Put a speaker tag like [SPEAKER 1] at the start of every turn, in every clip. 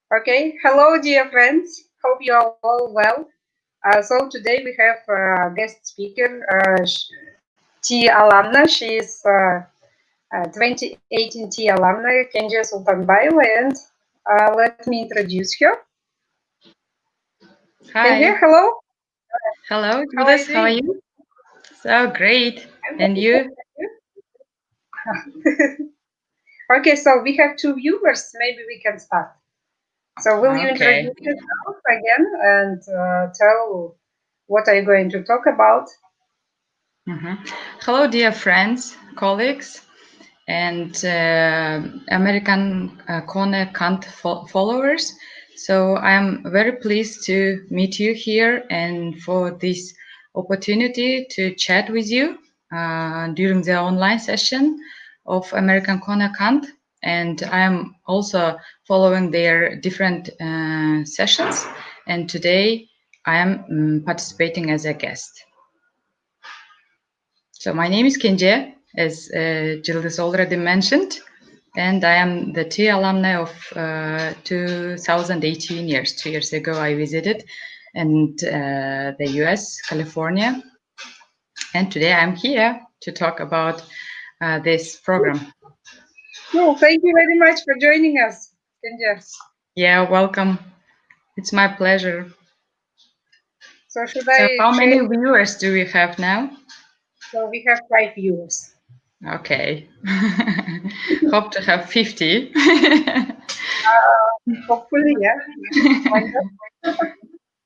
[SPEAKER 1] Okay, hello, dear friends. Hope you are all well. So today we have a guest speaker, T alumna. She is 2018 T alumna, Kenzhe Sultanbaeva, and let me introduce her. Kenzhe,
[SPEAKER 2] Hi.
[SPEAKER 1] hello.
[SPEAKER 2] Hello,
[SPEAKER 1] How are you
[SPEAKER 2] Judith. How are
[SPEAKER 1] doing?
[SPEAKER 2] you? So great.
[SPEAKER 1] I'm
[SPEAKER 2] And you?
[SPEAKER 1] happy. Okay, so we have two viewers. Maybe we can start. So will you
[SPEAKER 2] Okay.
[SPEAKER 1] introduce yourself again and tell what are you going to talk about?
[SPEAKER 2] Hello, dear friends, colleagues, and American Kone Kant followers. So I'm very pleased to meet you here and for this opportunity to chat with you during the online session of American Kone Kant. And I'm also following their different sessions. And today I am participating as a guest. So my name is Kenzhe, as Gildas already mentioned, and I am the T alumni of 2018 years. 2 years ago, I visited and the US, California, and today I'm here to talk about this program.
[SPEAKER 1] No, thank you very much for joining us, Kenzhe.
[SPEAKER 2] Yeah, welcome. It's my pleasure.
[SPEAKER 1] So should
[SPEAKER 2] So
[SPEAKER 1] I
[SPEAKER 2] how
[SPEAKER 1] share?
[SPEAKER 2] many viewers do we have now?
[SPEAKER 1] So we have 5 viewers.
[SPEAKER 2] Okay. Hope to have 50.
[SPEAKER 1] Hopefully, yeah. Why not?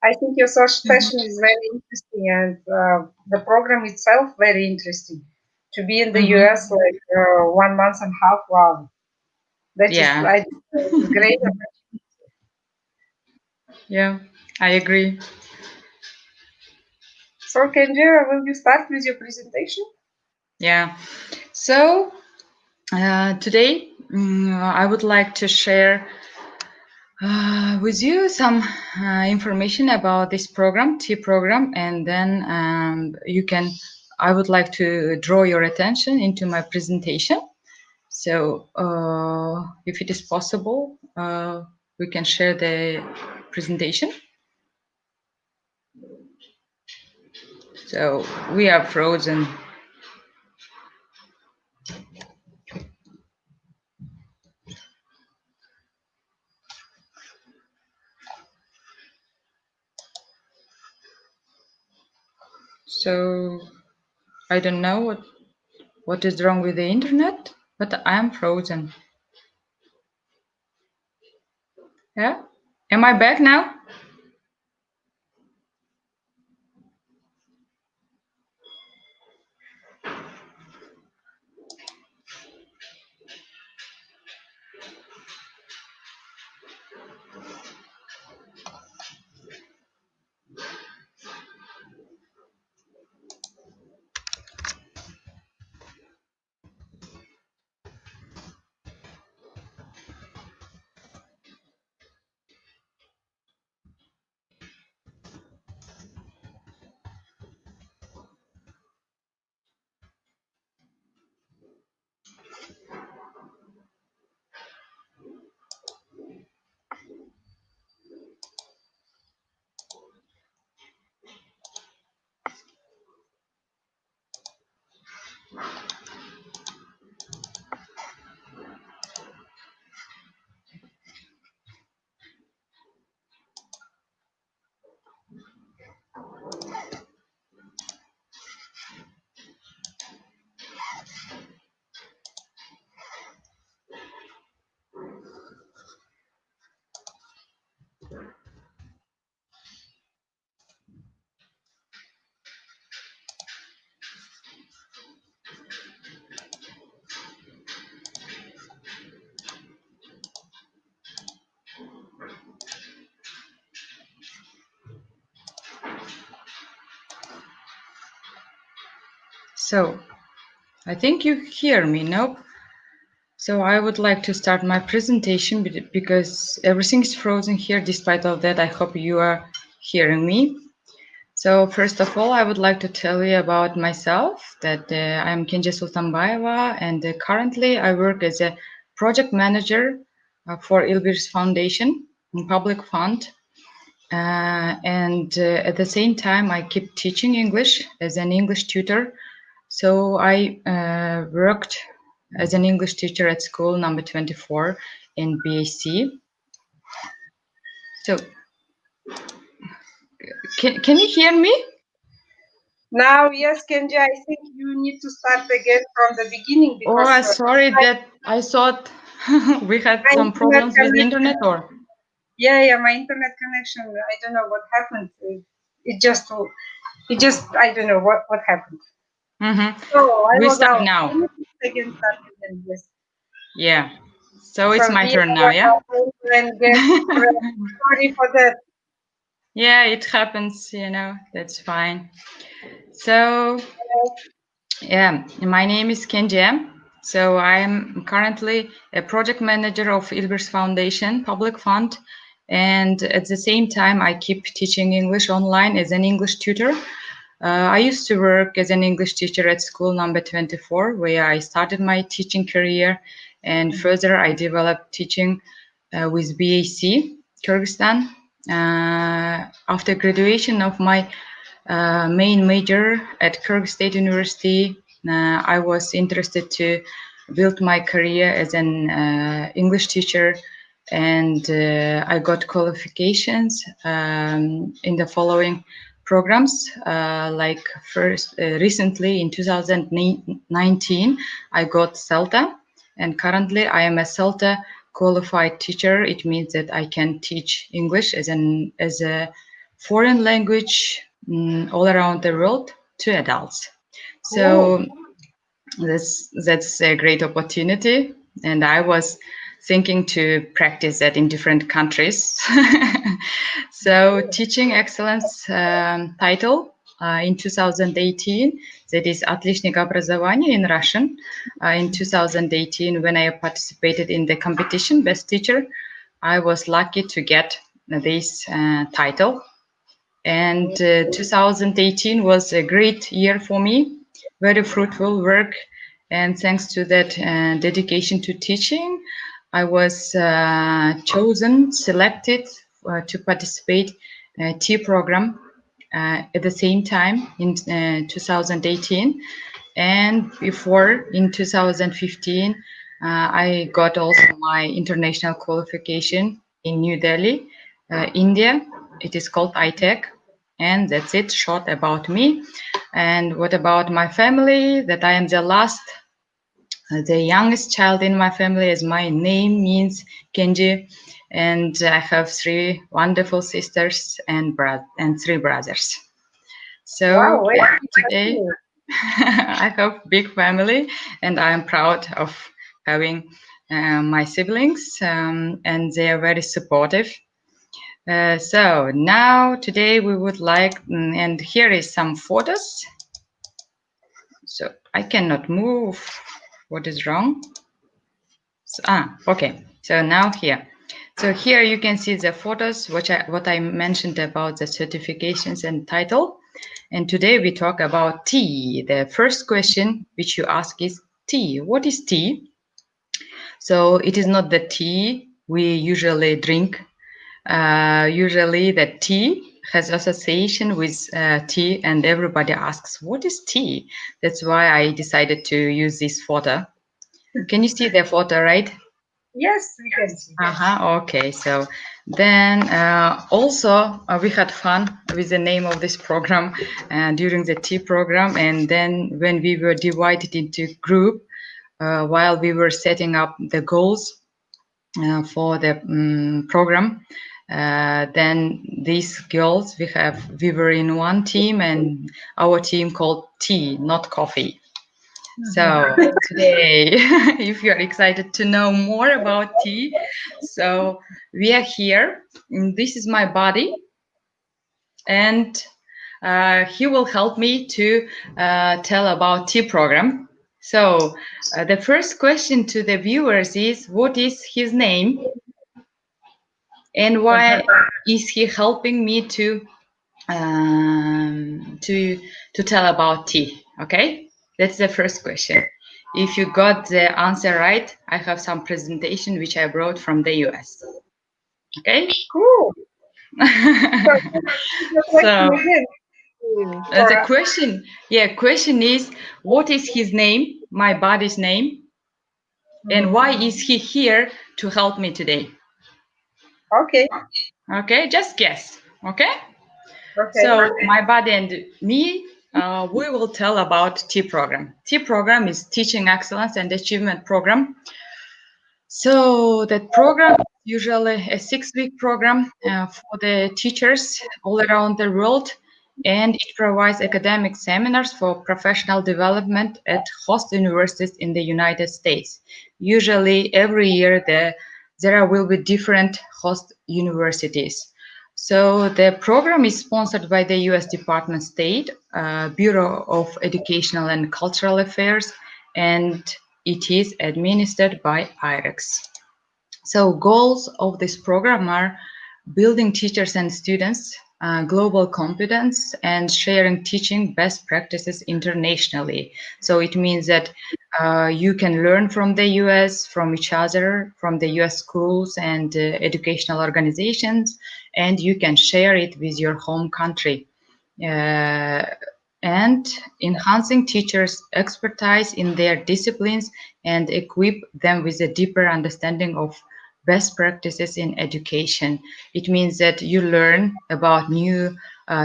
[SPEAKER 1] I think your session is very interesting, and the program itself very interesting. To be in the
[SPEAKER 2] Mhm.
[SPEAKER 1] US like 1 month and a half, wow, that is
[SPEAKER 2] Yeah,
[SPEAKER 1] I think, great.
[SPEAKER 2] yeah, I agree.
[SPEAKER 1] So Kenzhe, will you start with your presentation?
[SPEAKER 2] Yeah. So today I would like to share with you some information about this program, T program, and then you can. I would like to draw your attention into my presentation. So, if it is possible, we can share the presentation. So we are frozen. So I don't know what is wrong with the internet, but I'm frozen. Yeah? Am I back now? So I think you hear me, no? So I would like to start my presentation because everything is frozen here. Despite of that, I hope you are hearing me. So first of all, I would like to tell you about myself that I'm Kenzhe Sultanbaeva, and currently I work as a project manager for Ilbir's Foundation. public fund. And at the same time, I keep teaching English as an English tutor. So I worked as an English teacher at school number 24 in BAC. So can you hear me?
[SPEAKER 1] Now, yes, Kenzhe, I think you need to start again from the beginning because
[SPEAKER 2] Sorry that I thought we had
[SPEAKER 1] my
[SPEAKER 2] some
[SPEAKER 1] internet
[SPEAKER 2] problems with the internet,
[SPEAKER 1] connection.
[SPEAKER 2] or
[SPEAKER 1] Yeah, my internet connection. I don't know what happened. It just, I don't know what happened. So I
[SPEAKER 2] we
[SPEAKER 1] was
[SPEAKER 2] start
[SPEAKER 1] out.
[SPEAKER 2] now.
[SPEAKER 1] Can you please again start again? Yes.
[SPEAKER 2] Yeah. So it's
[SPEAKER 1] So
[SPEAKER 2] my
[SPEAKER 1] we
[SPEAKER 2] turn now,
[SPEAKER 1] were
[SPEAKER 2] yeah?
[SPEAKER 1] not able to get. Sorry for that.
[SPEAKER 2] Yeah, it happens, that's fine. So, yeah, my name is Kenzhe. So I'm currently a project manager of Ilbers Foundation Public Fund. And at the same time, I keep teaching English online as an English tutor. I used to work as an English teacher at school number 24, where I started my teaching career. And further, I developed teaching with BAC, Kyrgyzstan. After graduation of my main major at Kyrgyz State University, I was interested to build my career as an English teacher, and I got qualifications in the following programs. Like first, recently in 2019, I got CELTA, and currently I am a CELTA qualified teacher. It means that I can teach English as a foreign language all around the world to adults.
[SPEAKER 1] Oh,
[SPEAKER 2] So that's a great opportunity, and I was thinking to practice that in different countries. So teaching excellence title in 2018, that is отличник образования in Russian. In 2018, when I participated in the competition best teacher, I was lucky to get this title. And 2018 was a great year for me, very fruitful work. And thanks to that dedication to teaching, I was chosen, selected to participate T program at the same time in 2018. And before, in 2015, I got also my international qualification in New Delhi, India. It is called ITEC. And that's it, short about me. And what about my family? That I am the last, the youngest child in my family, as my name means Kenji. And I have three wonderful sisters and three brothers. So
[SPEAKER 1] wow, very
[SPEAKER 2] yeah, today
[SPEAKER 1] impressive.
[SPEAKER 2] I have big family, and I am proud of having my siblings, and they are very supportive. So now today we would like, and here is some photos. So I cannot move. What is wrong? So, okay. So now here. So here you can see the photos, what I mentioned about the certifications and title. And today we talk about tea. The first question which you ask is tea. What is tea? So it is not the tea we usually drink. Usually the tea has association with tea, and everybody asks, what is tea? That's why I decided to use this photo. Can you see the photo, right?
[SPEAKER 1] Yes, we can see.
[SPEAKER 2] Okay, so then also we had fun with the name of this program during the tea program, and then when we were divided into group while we were setting up the goals for the program, then these girls we were in one team, and our team called tea, not coffee. So today, if you're excited to know more about tea, so we are here. This is my body, and he will help me to tell about tea program. So the first question to the viewers is, what is his name, and why is he helping me to um, to to tell about tea? Okay, that's the first question. If you got the answer right, I have some presentation which I brought from the US. Okay.
[SPEAKER 1] Cool. So the
[SPEAKER 2] So
[SPEAKER 1] question again for
[SPEAKER 2] the
[SPEAKER 1] us.
[SPEAKER 2] question, yeah, question is, what is his name, my body's name, and
[SPEAKER 1] Mhm.
[SPEAKER 2] why is he here to help me today?
[SPEAKER 1] Okay.
[SPEAKER 2] Okay, just guess. Okay.
[SPEAKER 1] Okay.
[SPEAKER 2] So my body and me, we will tell about T program. T program is Teaching Excellence and Achievement Program. So that program is usually a 6-week program for the teachers all around the world, and it provides academic seminars for professional development at host universities in the United States. Usually, every year there will be different host universities. So the program is sponsored by the U.S. Department of State, Bureau of Educational and Cultural Affairs, and it is administered by IREX. So goals of this program are building teachers and students, global competence, and sharing teaching best practices internationally. So it means that you can learn from the US, from each other, from the US schools and educational organizations, and you can share it with your home country. Uh, and enhancing teachers' expertise in their disciplines and equip them with a deeper understanding of best practices in education. It means that you learn about new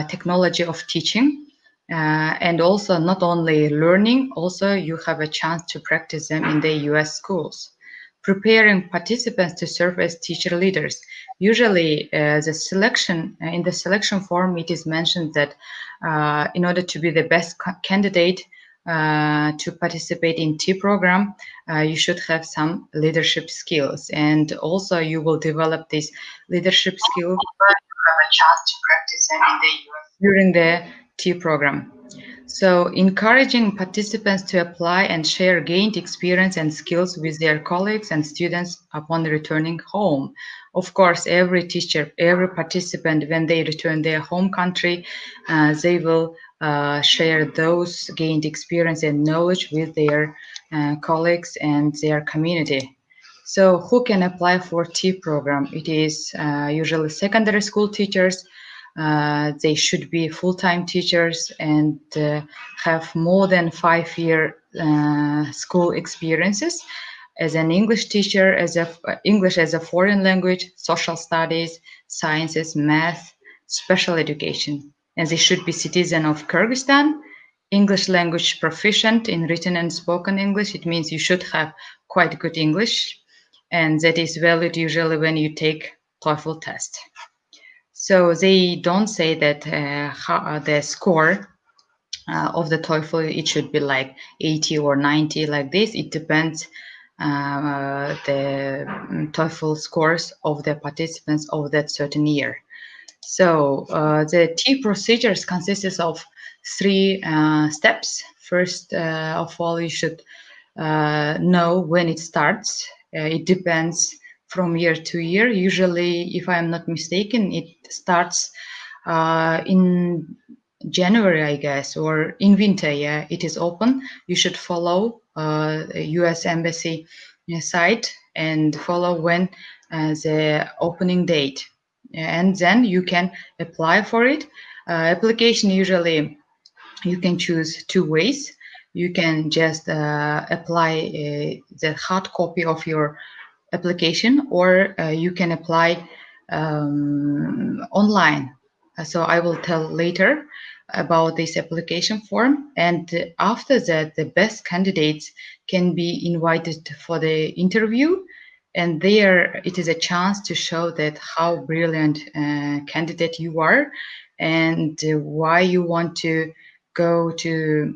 [SPEAKER 2] technology of teaching. And also not only learning, also you have a chance to practice them in the US schools. Preparing participants to serve as teacher leaders. Usually, the selection in the selection form, it is mentioned that in order to be the best candidate to participate in T program, you should have some leadership skills, and also you will develop this leadership skill. You have a chance to practice them in the US during the T program. So, encouraging participants to apply and share gained experience and skills with their colleagues and students upon returning home. Of course, every teacher, every participant, when they return their home country, they will share those gained experience and knowledge with their colleagues and their community. So, who can apply for T program? It is usually secondary school teachers. They should be full-time teachers and have more than 5-year school experiences as an English teacher, as a English as a foreign language, social studies, sciences, math, special education. And they should be citizen of Kyrgyzstan, English language proficient in written and spoken English. It means you should have quite good English, and that is valid usually when you take TOEFL test. So they don't say that the score of the TOEFL it should be like 80 or 90 like this. It depends the TOEFL scores of the participants of that certain year. So the T procedures consists of 3 steps. First of all, you should know when it starts. It depends from year to year. Usually, if I'm not mistaken, it starts in January, I guess, or in winter. Yeah, it is open. You should follow U.S. Embassy site and follow when the opening date, and then you can apply for it. Application usually you can choose 2 ways. You can just apply the hard copy of your application, or you can apply online. So I will tell later about this application form. And after that, the best candidates can be invited for the interview. And there it is a chance to show that how brilliant candidate you are and why you want to go to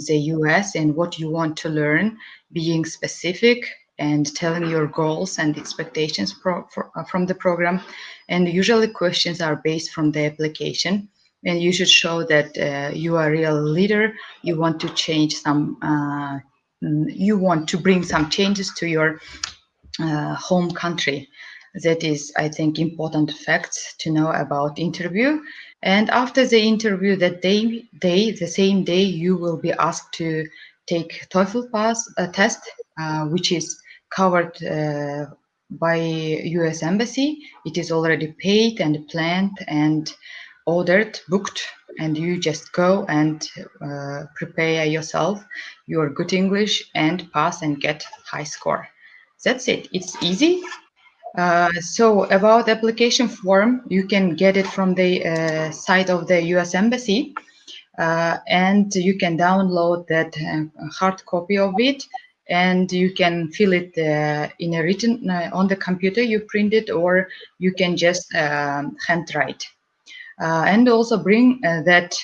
[SPEAKER 2] the US and what you want to learn, being specific and telling your goals and expectations from the program. And usually questions are based from the application. And you should show that you are a real leader. You want to change some. You want to bring some changes to your home country. That is, I think, important facts to know about interview. And after the interview, the same day, you will be asked to take TOEFL pass test, which is covered. by US Embassy. It is already paid and planned and ordered, booked, and you just go and prepare yourself your good English and pass and get high score. That's it. It's easy. So about application form, you can get it from the site of the US Embassy, and you can download that hard copy of it, and you can fill it in a written on the computer. You print it, or you can just handwrite, and also bring that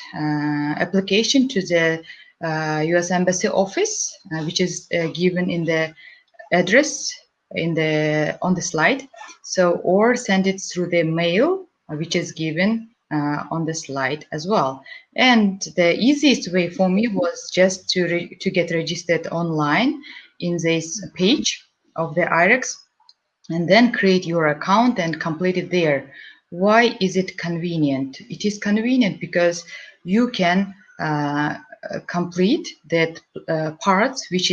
[SPEAKER 2] application to the US Embassy office, which is given in the address in the on the slide. So or send it through the mail, which is given on the slide as well. And the easiest way for me was just to get registered online in this page of the IREX, and then create your account and complete it there. Why is it convenient? It is convenient because you can complete that parts which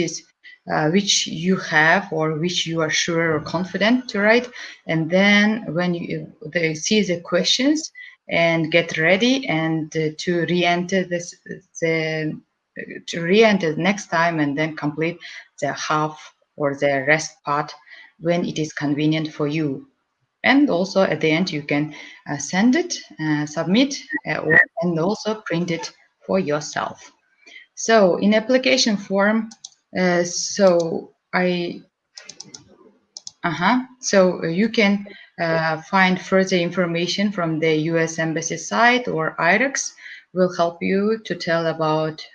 [SPEAKER 2] you have or which you are sure or confident to write, and then when they see the questions and get ready and to re-enter this the to re-enter next time and then complete the half or the rest part when it is convenient for you. And also at the end, you can send it, submit, and also print it for yourself. So in application form, so I so you can find further information from the U.S. Embassy site, or IREX will help you to tell about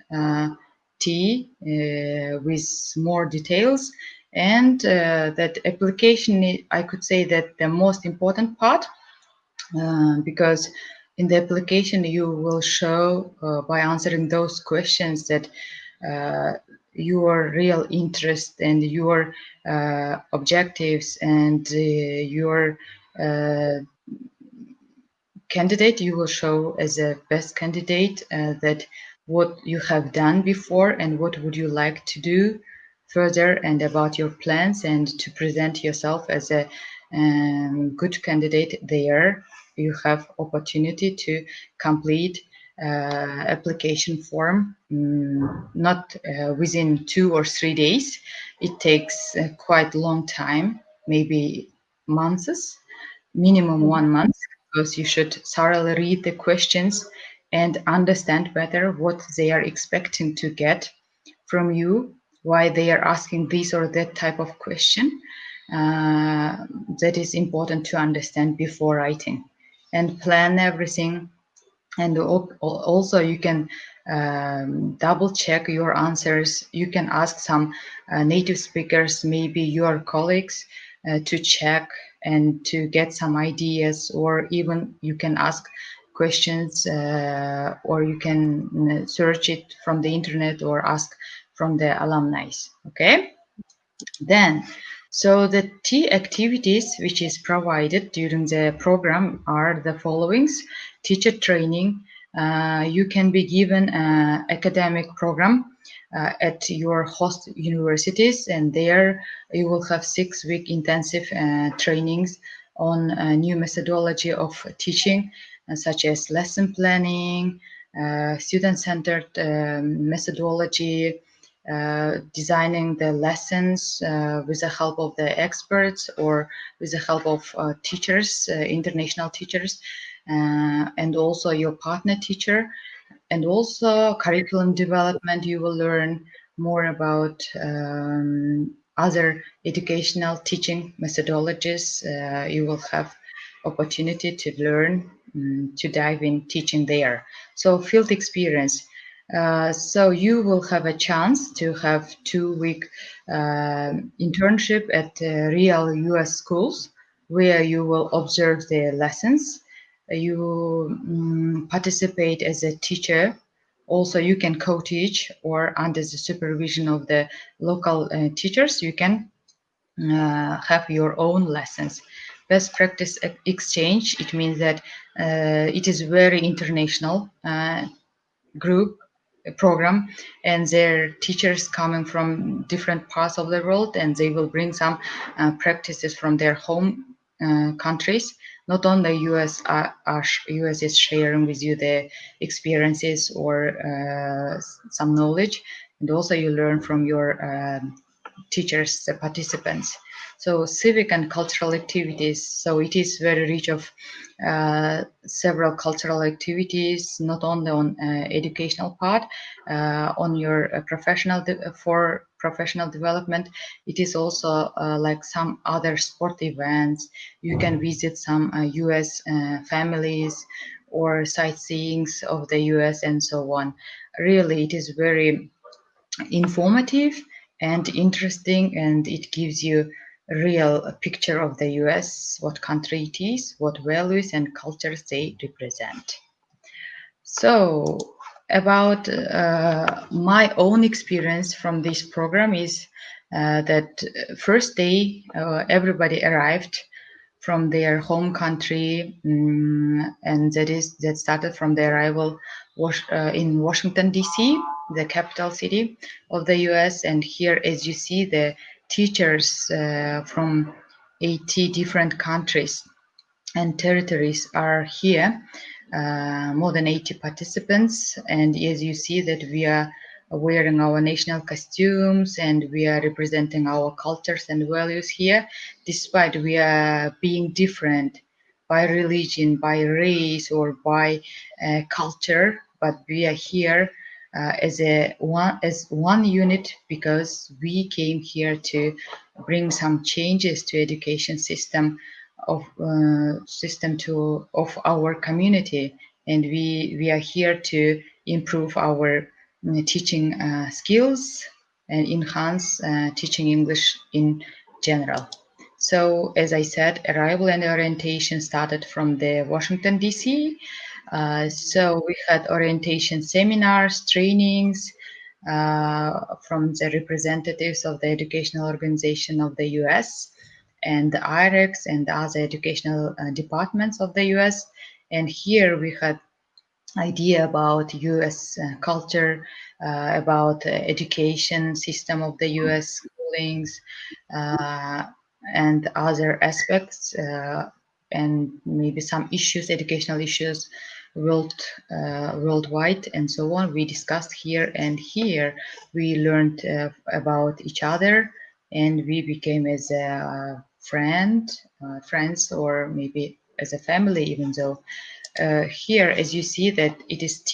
[SPEAKER 2] T with more details. And that application, I could say that the most important part, because in the application you will show by answering those questions that uh, your real interest and your objectives and your uh, candidate you will show as a best candidate, that what you have done before and what would you like to do further, and about your plans, and to present yourself as a good candidate there. You have opportunity to complete application form, not within 2 or 3 days. It takes quite long time, maybe months, minimum 1 month, because you should thoroughly read the questions and understand better what they are expecting to get from you, why they are asking this or that type of question. Uh, that is important to understand before writing, and plan everything. And also you can double check your answers. You can ask some native speakers, maybe your colleagues, to check and to get some ideas, or even you can ask questions, or you can search it from the internet or ask from the alumni. Okay. Then, so the T activities which is provided during the program are the followings: teacher training. You can be given an academic program at your host universities, and there you will have 6 week intensive trainings on a new methodology of teaching, such as lesson planning, student-centered methodology, designing the lessons with the help of the experts or with the help of teachers, international teachers, and also your partner teacher. And also curriculum development. You will learn more about other educational teaching methodologies. You will have opportunity to learn, to dive in teaching there. So field experience. So you will have a chance to have 2 week internship at real US schools, where you will observe the lessons. You participate as a teacher. Also, you can co-teach, or under the supervision of the local teachers, you can have your own lessons. Best practice exchange, it means that it is very international group. program, and their teachers coming from different parts of the world, and they will bring some practices from their home countries. Not only US is sharing with you the experiences or some knowledge, and also you learn from your teachers, the participants. So civic and cultural activities. So it is very rich of several cultural activities, not only on educational part, on your for professional development. It is also like some other sport events. You can visit some U.S. Families or sightseeings of the U.S. and so on. Really, it is very informative and interesting, and it gives you a real picture of the US, what country it is, what values and cultures they represent. So, about my own experience from this program is that first day everybody arrived from their home country, and that started from the arrival in Washington D.C., the capital city of the U.S. And here, as you see, the teachers from 80 different countries and territories are here, more than 80 participants. And as you see that we are wearing our national costumes and we are representing our cultures and values here, despite we are being different by religion, by race, or by culture, but we are here as one unit because we came here to bring some changes to education system to of our community, and we are here to improve our teaching skills and enhance teaching English in general. So, as I said, arrival and orientation started from the Washington D.C. So we had orientation seminars, trainings from the representatives of the educational organization of the U.S. and the IREX and other educational departments of the US. And here we had idea about U.S. Culture, about education system of the U.S. schoolings, uh, and other aspects, and maybe some issues, educational issues, worldwide, and so on. We discussed here, and here we learned about each other, and we became as a friends, or maybe as a family, even though here, as you see, that it is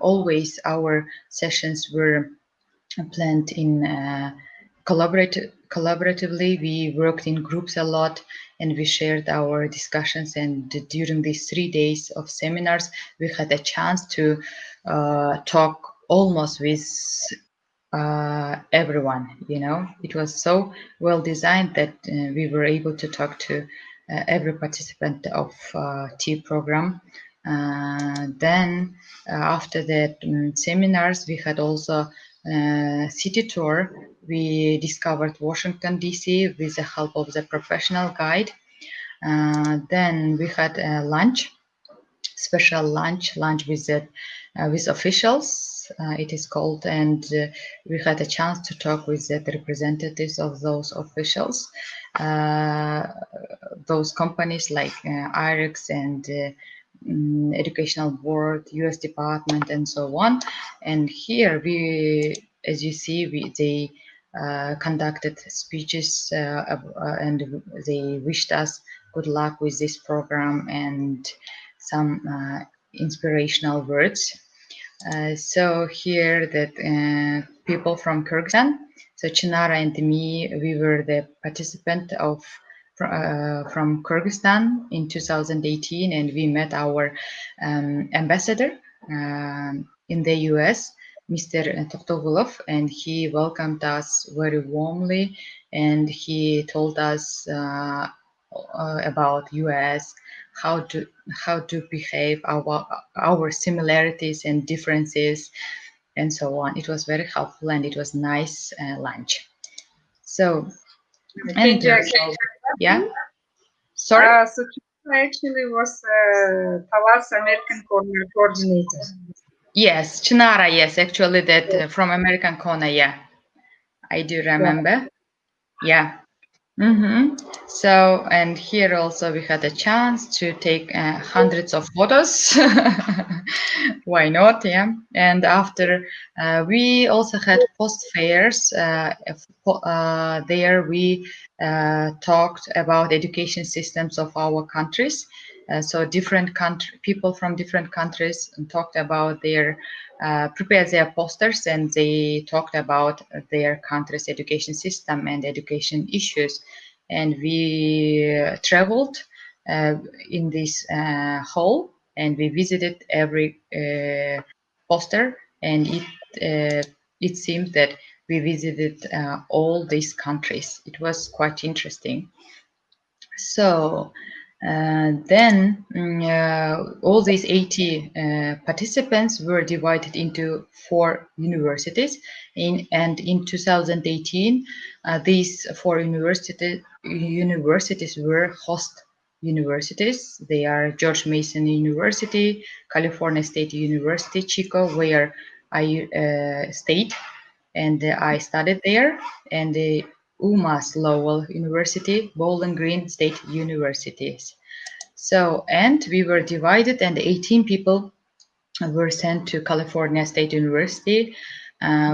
[SPEAKER 2] always our sessions were planned in collaboratively. We worked in groups a lot, and we shared our discussions. And during these 3 days of seminars, we had a chance to talk almost with everyone. It was so well designed that we were able to talk to every participant of T program. Then after the seminars, we had also city tour. We discovered Washington D.C. with the help of the professional guide. Then we had a special lunch with officials, it is called, and we had a chance to talk with the representatives of those officials, uh, those companies like IREX and Educational Board, U.S. Department, and so on. And here as you see, they conducted speeches, and they wished us good luck with this program and some inspirational words. So here that people from Kyrgyzstan, so Chinara and me, we were the participant from Kyrgyzstan in 2018, and we met our ambassador in the US, Mr. Toktogulov, and he welcomed us very warmly, and he told us about US, how to behave, our similarities and differences, and so on. It was very helpful, and it was nice lunch. So, and
[SPEAKER 1] Kenzhe, can I
[SPEAKER 2] yeah,
[SPEAKER 1] interrupt
[SPEAKER 2] sorry.
[SPEAKER 1] you? So Chitra actually was Talas American coordinator.
[SPEAKER 2] Yes, Chinara. Yes, actually, that from American Corner. Yeah, I do
[SPEAKER 1] Yeah.
[SPEAKER 2] remember. Yeah. Mm-hmm. So, and here also we had a chance to take hundreds of photos. Why not? Yeah. And after we also had post fairs. There we talked about education systems of our countries. So different country people from different countries talked about their prepared their posters and they talked about their country's education system and education issues and we traveled uh, in this hall and we visited every poster and it seemed that we visited all these countries. It was quite interesting. So all these 80 participants were divided into four universities. And in 2018, these four universities were host universities. They are George Mason University, California State University, Chico, where I stayed and I studied there, and the UMass Lowell University, Bowling Green State Universities. So, and we were divided, and 18 people were sent to California State University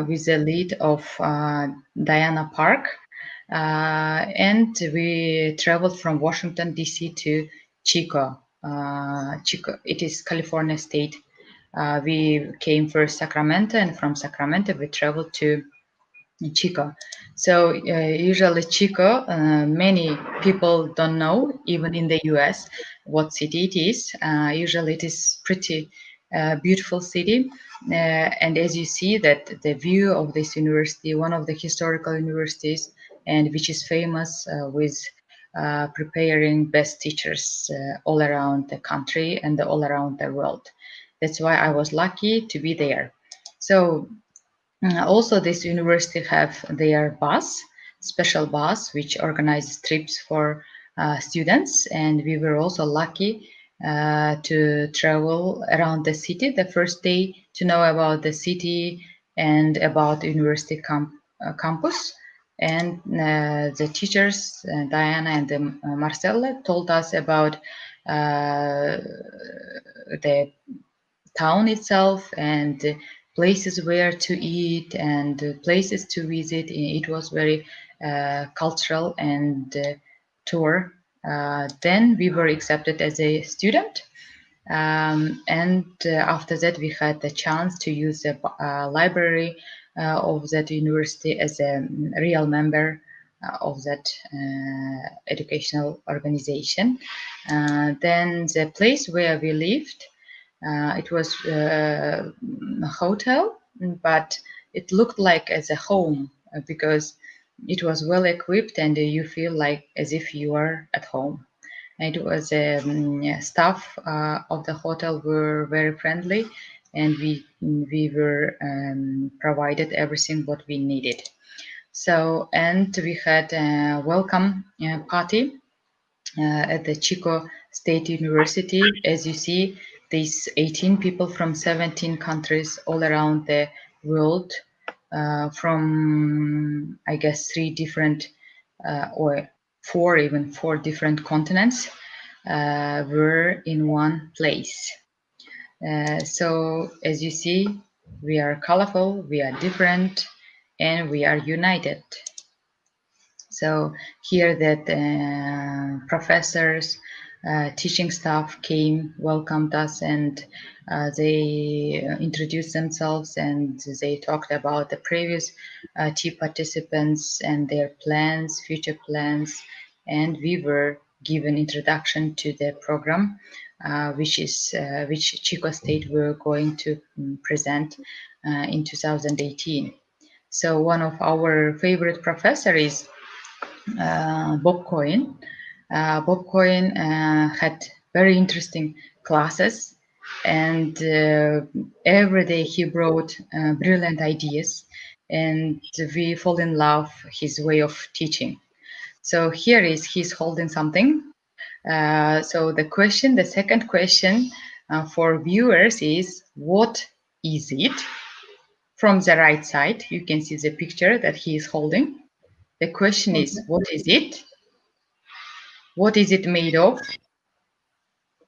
[SPEAKER 2] with the lead of Diana Park. And we traveled from Washington, D.C. to Chico. Chico, it is California State. We came first Sacramento, and from Sacramento we traveled to Chico. So usually Chico, many people don't know, even in the US, what city it is. Usually it is pretty beautiful city. And as you see that the view of this university, one of the historical universities, and which is famous with preparing best teachers all around the country and all around the world. That's why I was lucky to be there. So also, this university have their bus, special bus, which organizes trips for students, and we were also lucky to travel around the city the first day to know about the city and about university campus. And the teachers, Diana and Marcella, told us about the town itself and places where to eat and places to visit. It was very cultural and tour. Then we were accepted as a student. And after that, we had the chance to use the library of that university as a real member of that educational organization. Then the place where we lived it was a hotel, but it looked like as a home because it was well equipped and you feel like as if you are at home. And it was yeah, staff of the hotel were very friendly, and we were provided everything what we needed. So and we had a welcome party at the Chico State University. As you see, these 18 people from 17 countries all around the world, from I guess three different or four, even four different continents, were in one place. So, as you see, we are colorful, we are different, and we are united. So here that professors, teaching staff came, welcomed us, and they introduced themselves and they talked about the previous tea participants and their plans, future plans, and we were given introduction to the program, which Chico State were going to present in 2018. So one of our favorite professors is Bob Cohen. Bob Cohen had very interesting classes, and every day he brought brilliant ideas, and we fall in love his way of teaching. So here is he's holding something. So the second question for viewers is what is it? From the right side, you can see the picture that he is holding. The question is, what is it? What is it made of?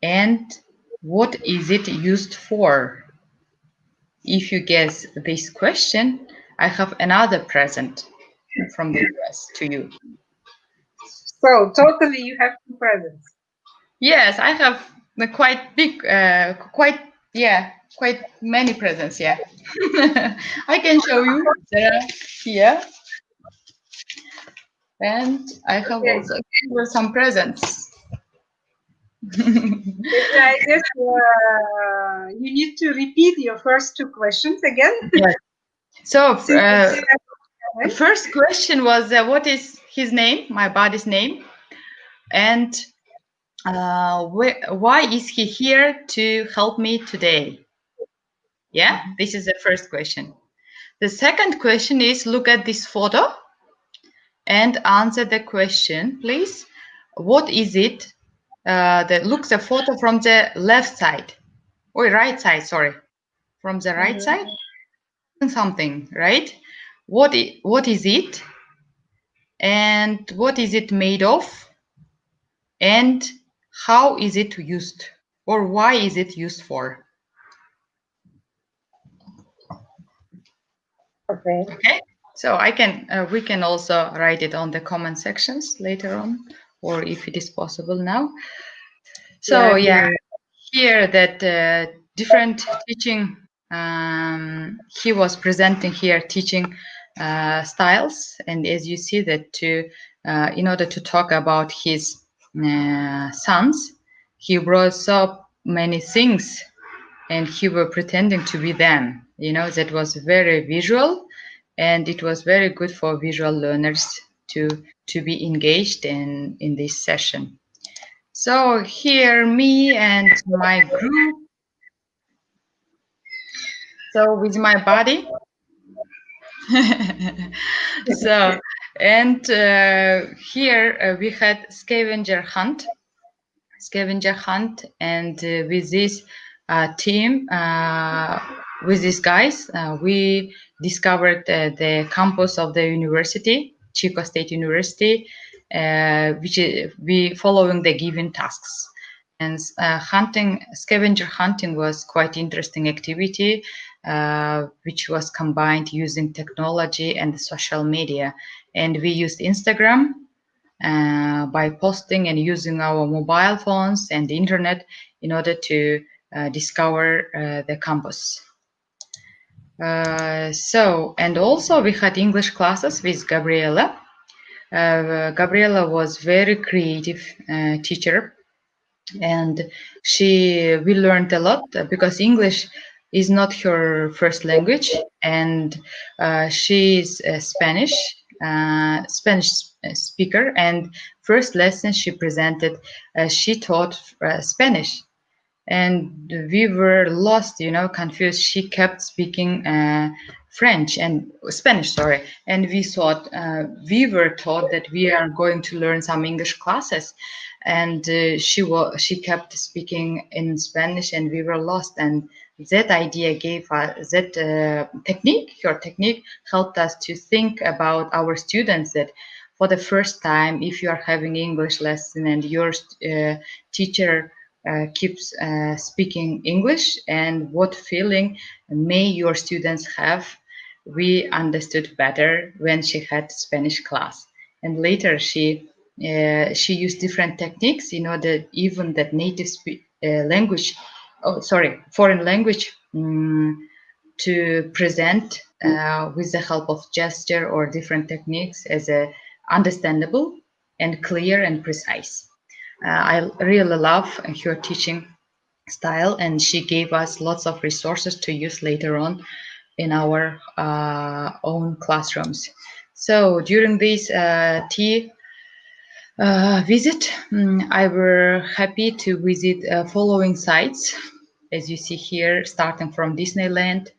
[SPEAKER 2] And what is it used for? If you guess this question, I have another present from the US to you.
[SPEAKER 1] So totally you have two presents.
[SPEAKER 2] Yes, I have the quite big, quite many presents. Yeah, I can show you. They're here, and I have
[SPEAKER 1] Okay.
[SPEAKER 2] also some presents.
[SPEAKER 1] Kenzhe, I guess you need to repeat your first two questions again.
[SPEAKER 2] Yes. So,
[SPEAKER 1] Since I see
[SPEAKER 2] the
[SPEAKER 1] that
[SPEAKER 2] first question was, what is his name, my body's name, and why is he here to help me today? Yeah, this is the first question. The second question is, look at this photo and answer the question, please. What is it? Look the photo from the left side, or right side, sorry, from the right side, something, right? What is it? And what is it made of? And how is it used? Or why is it used for?
[SPEAKER 1] Okay.
[SPEAKER 2] Okay, so we can also write it on the comment sections later on, or if it is possible now. So
[SPEAKER 1] Yeah,
[SPEAKER 2] yeah,
[SPEAKER 1] here.
[SPEAKER 2] here that different teaching, he was presenting here teaching styles, and as you see that in order to talk about his sons, he brought so many things, and he were pretending to be them. That was very visual, and it was very good for visual learners to be engaged in this session. So here, me and my group. So with my body. So and here we had scavenger hunt, and with this team, with these guys, we discovered the campus of the university, Chico State University, which we following the given tasks. And scavenger hunting was quite interesting activity, which was combined using technology and social media. And we used Instagram by posting and using our mobile phones and the internet in order to discover the campus. And also we had English classes with Gabriela. Gabriela was very creative teacher, and we learned a lot because English is not her first language, and she is a Spanish speaker, and first lesson she presented, she taught Spanish, and we were lost, confused. She kept speaking French and Spanish, sorry, and we were taught that we are going to learn some English classes, and she kept speaking in Spanish, and we were lost. And that idea gave us that her technique helped us to think about our students, that for the first time, if you are having English lesson and your teacher keeps speaking English, and what feeling may your students have, we understood better when she had Spanish class. And later she used different techniques in order even that language, foreign language, to present with the help of gesture or different techniques as a understandable and clear and precise. I really love her teaching style, and she gave us lots of resources to use later on in our own classrooms. So during this tea visit, I were happy to visit following sites, as you see here, starting from Disneyland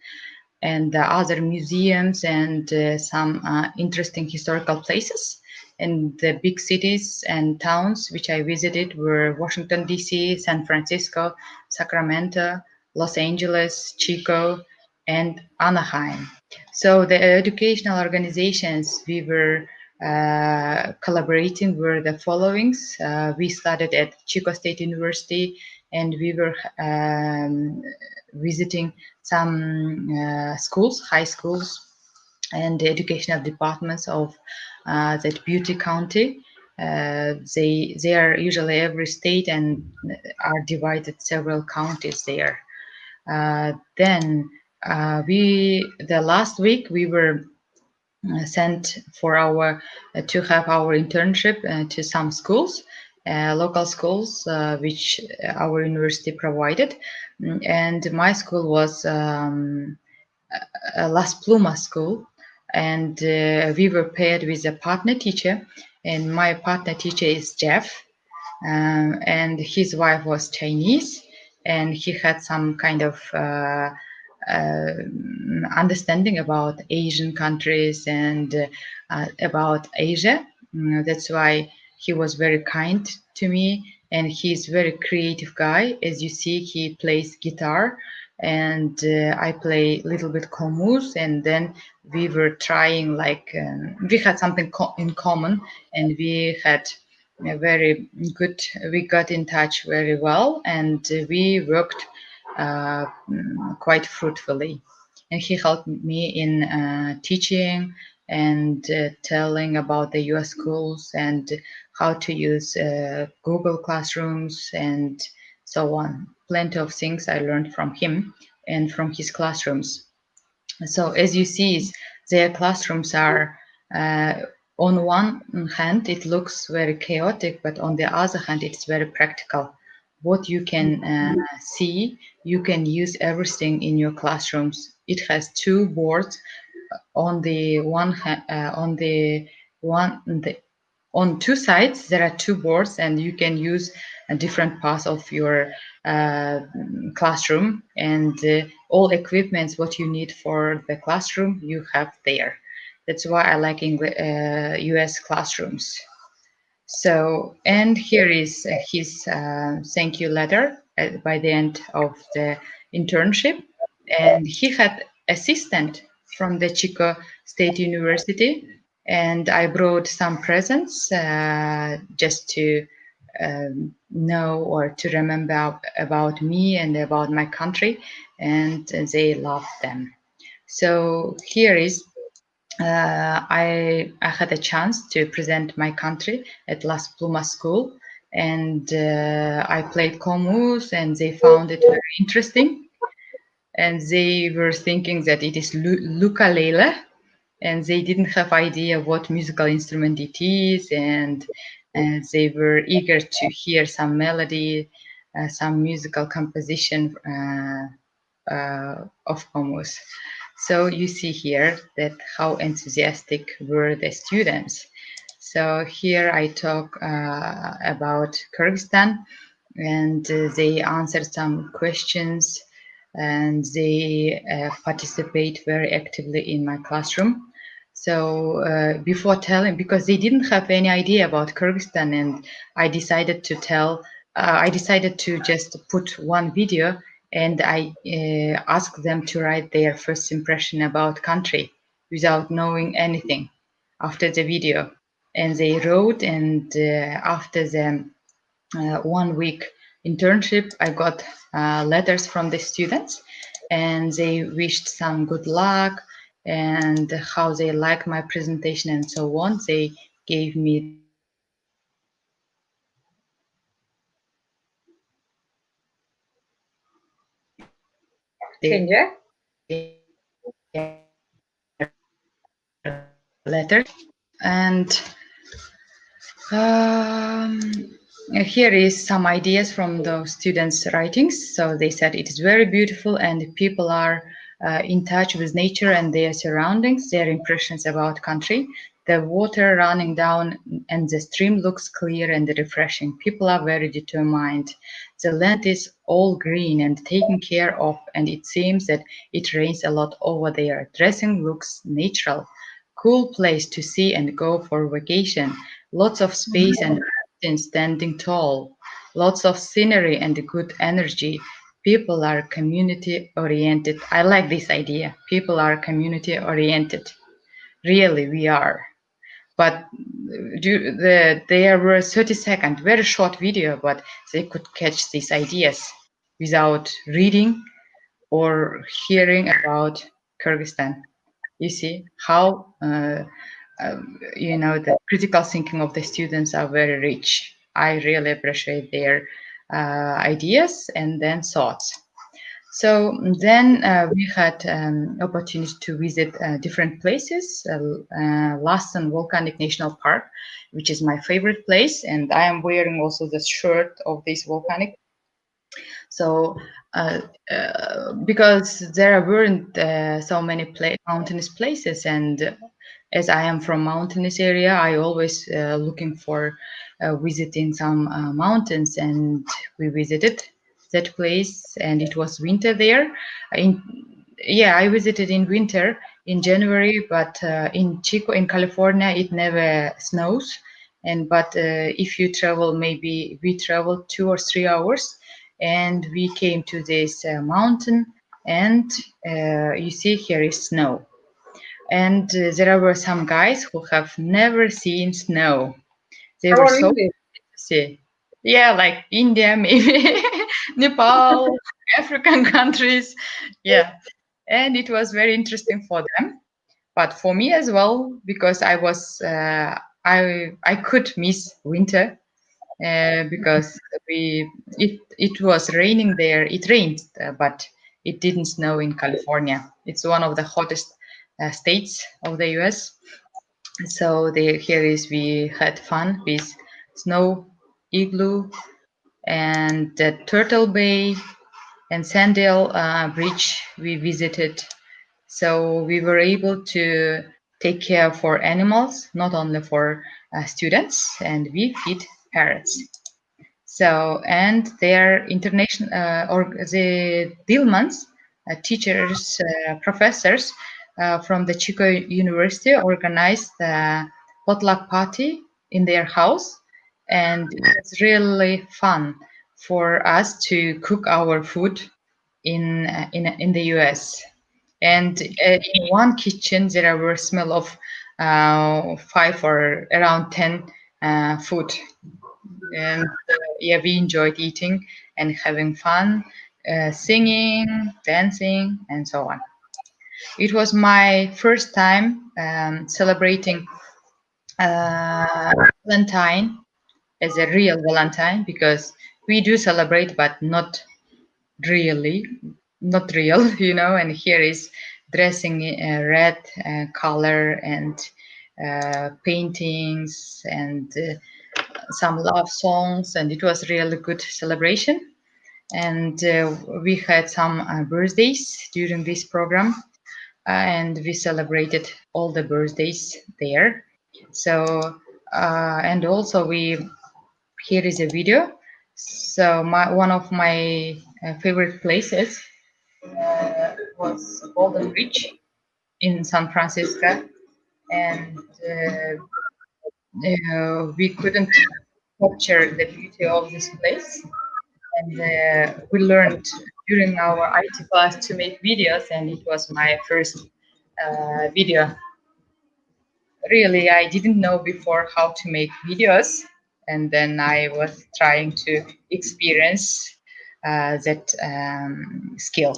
[SPEAKER 2] and other museums and some interesting historical places. And the big cities and towns which I visited were Washington, D.C., San Francisco, Sacramento, Los Angeles, Chico. and Anaheim. So the educational organizations we were collaborating were the followings. We studied at Chico State University, and we were visiting some schools, high schools, and the educational departments of that beauty county. They are usually every state and are divided several counties there. Then we the last week we were sent for our to have our internship to some schools, local schools, which our university provided. And my school was Las Plumas school, and we were paired with a partner teacher. And my partner teacher is Jeff, and his wife was Chinese, and he had some kind of uh, understanding about Asian countries and about Asia. That's why he was very kind to me, and he's very creative guy. As you see, he plays guitar, and I play a little bit komus, and then we were trying like we had something in common, and we had a very good. We got in touch very well, and we worked quite fruitfully. And he helped me in teaching and telling about the US schools and how to use Google Classrooms and so on. Plenty of things I learned from him and from his classrooms. So as you see, their classrooms are on one hand it looks very chaotic, but on the other hand it's very practical. What you can see, you can use everything in your classrooms. It has two boards on the one hand, on two sides there are two boards, and you can use a different parts of your uh, classroom, and all equipments what you need for the classroom you have there. That's why I like US classrooms. So, and here is his thank you letter by the end of the internship. And he had assistant from the Chico State University, and I brought some presents just to know or to remember about me and about my country, and they loved them. So here is I had a chance to present my country at Las Plumas School, and I played komus, and they found it very interesting, and they were thinking that it is ukulele, and they didn't have idea what musical instrument it is, and they were eager to hear some melody, some musical composition of komus. So you see here that how enthusiastic were the students. So here I talk about Kyrgyzstan, and they answered some questions, and they participate very actively in my classroom. So before telling, because they didn't have any idea about Kyrgyzstan, and I decided to tell, I decided to just put one video, and I asked them to write their first impression about country without knowing anything after the video. And they wrote, and after the 1 week internship, I got letters from the students, and they wished some good luck and how they liked my presentation and so on. They gave me their
[SPEAKER 1] Kenzhe?
[SPEAKER 2] letters, and here is some ideas from those students' writings. So they said it is very beautiful, and people are in touch with nature and their surroundings, their impressions about country. The water running down and the stream looks clear and refreshing. People are very determined. The land is all green and taken care of, and it seems that it rains a lot over there. Dressing looks natural. Cool place to see and go for vacation. Lots of space and mountains standing tall. Lots of scenery and good energy. people are community oriented. I like this idea. People are community oriented. Really, we are. But there were 30-second, very short video, but they could catch these ideas without reading or hearing about Kyrgyzstan. You see how the critical thinking of the students are very rich. I really appreciate their ideas and then thoughts. So then we had opportunity to visit different places. Lassen Volcanic National Park, which is my favorite place, and I am wearing also the shirt of this volcanic. So uh, because there weren't so many mountainous places, and as I am from mountainous area, I always looking for visiting some mountains, and we visited that place, and it was winter there. In Yeah, I visited in winter in January, but in Chico, in California, it never snows. And but if you travel, maybe we traveled 2 or 3 hours, and we came to this mountain, and you see here is snow, and there were some guys who have never seen snow. They were
[SPEAKER 1] Oh,
[SPEAKER 2] so
[SPEAKER 1] really?
[SPEAKER 2] see. Yeah, like India, maybe Nepal, African countries. Yeah, and it was very interesting for them, but for me as well, because I could miss winter because it was raining there. It rained, but it didn't snow in California. It's one of the hottest states of the U.S. So here is we had fun with snow igloo and the Turtle Bay and Sandale Bridge we visited. So we were able to take care for animals, not only for students, and we feed parrots. So, and their international or the Dillmans, teachers, professors from the Chico University organized a potluck party in their house, and it's really fun for us to cook our food in the US. And in one kitchen, there were smell of 5 or around 10 food, and yeah, we enjoyed eating and having fun, singing, dancing, and so on. It was my first time celebrating Valentine as a real Valentine, because we do celebrate, but not really, not real, And here is dressing in red color and paintings and some love songs, and it was really good celebration. And we had some birthdays during this program, and we celebrated all the birthdays there. So and also we here is a video. So one of my favorite places was Golden Ridge in San Francisco, and we couldn't capture the beauty of this place. And we learned during our IT class to make videos, and it was my first video. Really, I didn't know before how to make videos, and then I was trying to experience that skill.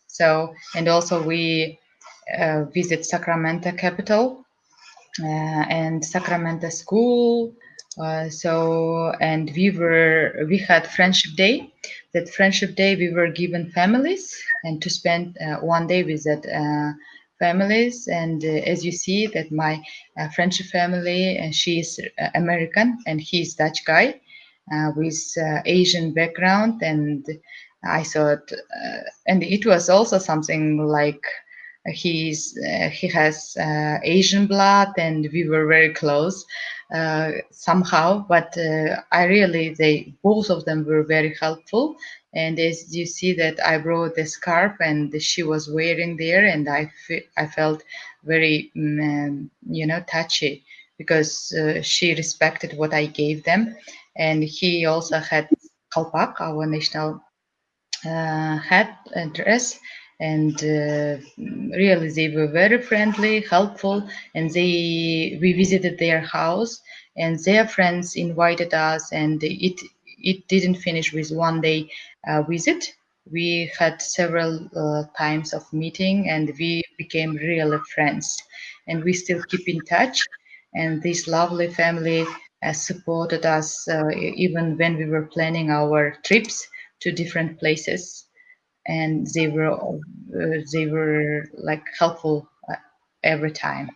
[SPEAKER 2] So, and also we visit Sacramento capital and Sacramento School. And we had Friendship Day. That Friendship Day we were given families and to spend one day with that families. And as you see, that my Friendship family, she is American and he's Dutch guy with Asian background, and I thought, and it was also something like he has Asian blood, and we were very close somehow. But I really, they both of them were very helpful. And as you see that I brought the scarf, and she was wearing there, and I felt very touchy, because she respected what I gave them, and he also had kalpak, our national hat and dress, and really they were very friendly, helpful, and we visited their house, and their friends invited us, and it didn't finish with one day visit. We had several times of meeting, and we became really friends, and we still keep in touch. And this lovely family supported us even when we were planning our trips to different places, and they were like helpful every time.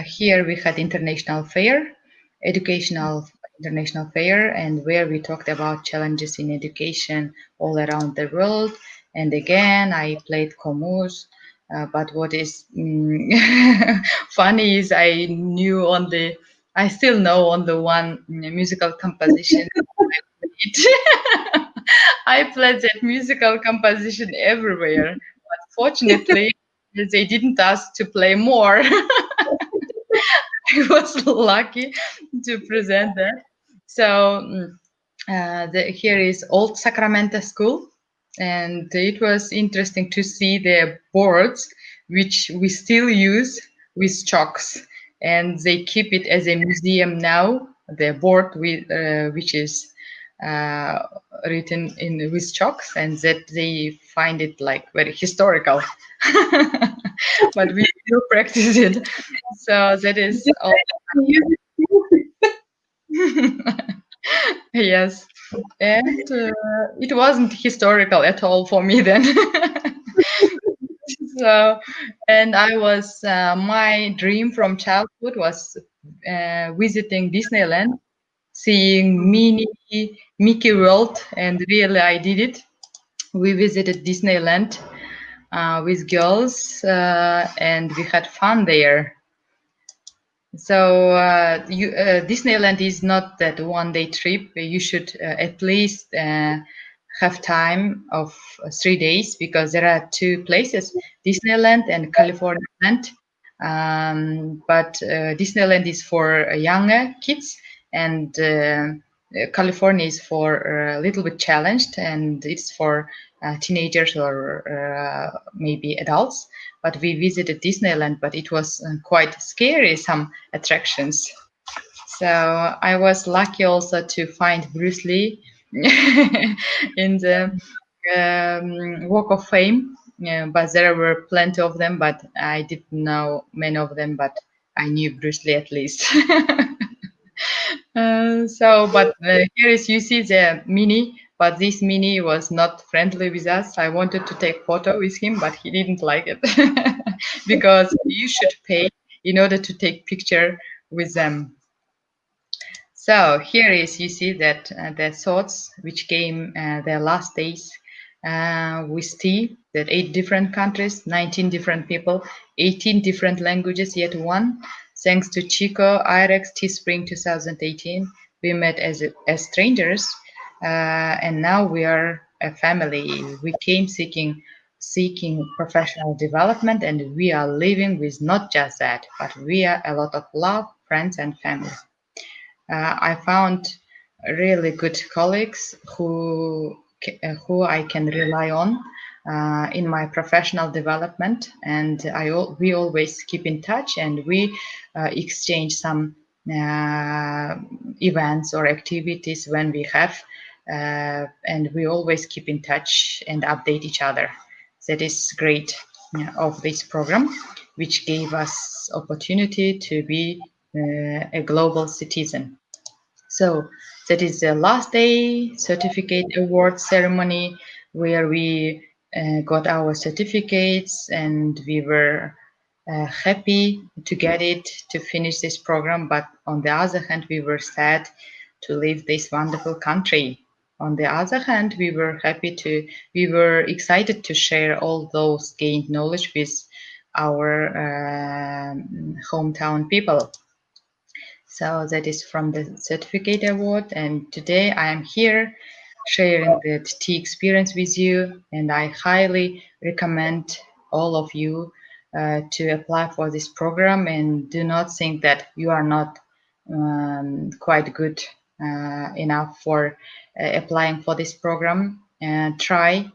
[SPEAKER 2] Here we had international fair, educational international fair, and where we talked about challenges in education all around the world. And again, I played Komus. But what is funny is I still know on the one musical composition I played. I played that musical composition everywhere, but fortunately, they didn't ask to play more. I was lucky to present that. So here is Old Sacramento School, and it was interesting to see the boards which we still use with chalks, and they keep it as a museum now. The board which is uh, written in with chalks, and that they find it like very historical. But we still practice it, so that is
[SPEAKER 1] Just
[SPEAKER 2] all.
[SPEAKER 1] use it.
[SPEAKER 2] Yes, and it wasn't historical at all for me then. So, and I was my dream from childhood was visiting Disneyland, seeing Mickey World, and really I did it. We visited Disneyland with girls, and we had fun there. So Disneyland is not that one day trip. You should at least have time of 3 days, because there are two places, Disneyland and California Land. But Disneyland is for younger kids, and California is for a little bit challenged, and it's for teenagers or maybe adults. But we visited Disneyland, but it was quite scary, some attractions. So I was lucky also to find Bruce Lee in the Walk of Fame. Yeah, but there were plenty of them, but I didn't know many of them, but I knew Bruce Lee at least. But here is you see the mini, but this mini was not friendly with us. I wanted to take photo with him, but he didn't like it because you should pay in order to take picture with them. So here is you see that the thoughts which came the last days with tea, that 8 different countries, 19 different people, 18 different languages, yet one. Thanks to Chico, IREX, Teespring 2018, we met as strangers, and now we are a family. We came seeking professional development, and we are living with not just that, but we are a lot of love, friends, and family. I found really good colleagues who I can rely on in my professional development, and we always keep in touch, and we exchange some events or activities when we have, and we always keep in touch and update each other. That is great of this program, which gave us opportunity to be a global citizen. So that is the last day certificate award ceremony where we got our certificates, and we were happy to get it to finish this program. But on the other hand, we were sad to leave this wonderful country. On the other hand, we were excited to share all those gained knowledge with our hometown people. So that is from the certificate award. And today I am here sharing the tea experience with you. And I highly recommend all of you to apply for this program, and do not think that you are not quite good enough for applying for this program. try,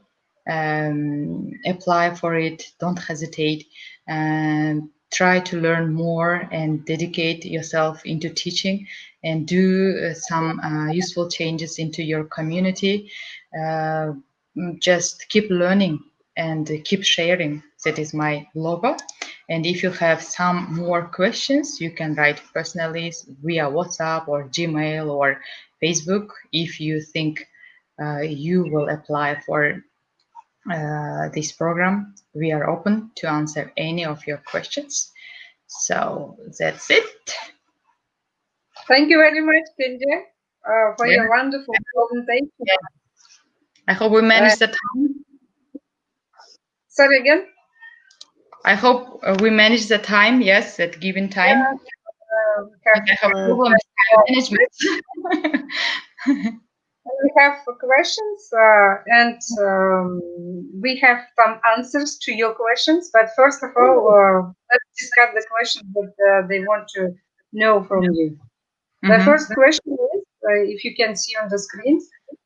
[SPEAKER 2] apply for it, don't hesitate, and try to learn more and dedicate yourself into teaching and do some useful changes into your community. Uh, just keep learning and keep sharing. That is my logo. And if you have some more questions, you can write personally via WhatsApp or Gmail or Facebook. If you think you will apply for this program, we are open to answer any of your questions. So that's it.
[SPEAKER 1] Thank you very much, Kenzhe, for
[SPEAKER 2] Yeah.
[SPEAKER 1] your wonderful presentation.
[SPEAKER 2] Yeah. I hope we managed the time.
[SPEAKER 1] Sorry again?
[SPEAKER 2] I hope we managed the time. Yes, at given time.
[SPEAKER 1] We
[SPEAKER 2] But I have
[SPEAKER 1] have
[SPEAKER 2] problems with management.
[SPEAKER 1] we have questions and we have some answers to your questions. But first of all, let's discuss the questions that they want to know from you. The
[SPEAKER 2] Mhm.
[SPEAKER 1] first question is, if you can see on the screen,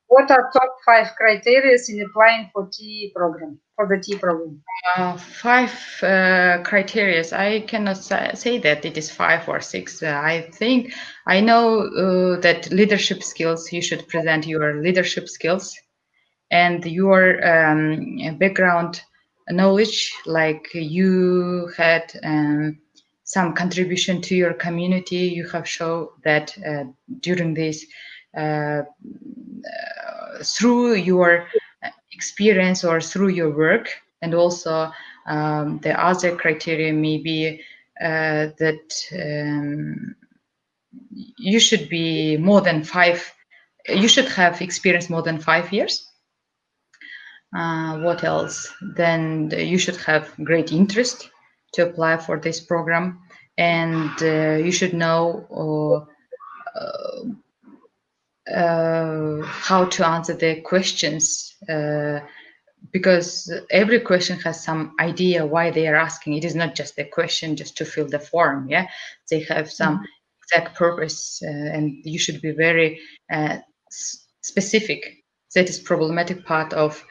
[SPEAKER 1] what are top 5 criteria in applying for TE program, for the TE program?
[SPEAKER 2] 5 criteria. I cannot say that it is 5 or 6. I think I know that leadership skills, you should present your leadership skills and your background knowledge, like you had some contribution to your community. You have shown that during this uh, through your experience or through your work, and also the other criteria may be that you should be more than 5, you should have experience more than 5 years. What else? Then you should have great interest to apply for this program, and you should know how to answer the questions, because every question has some idea why they are asking. It is not just a question just to fill the form. Yeah, they have some exact purpose, and you should be very specific. That is problematic part of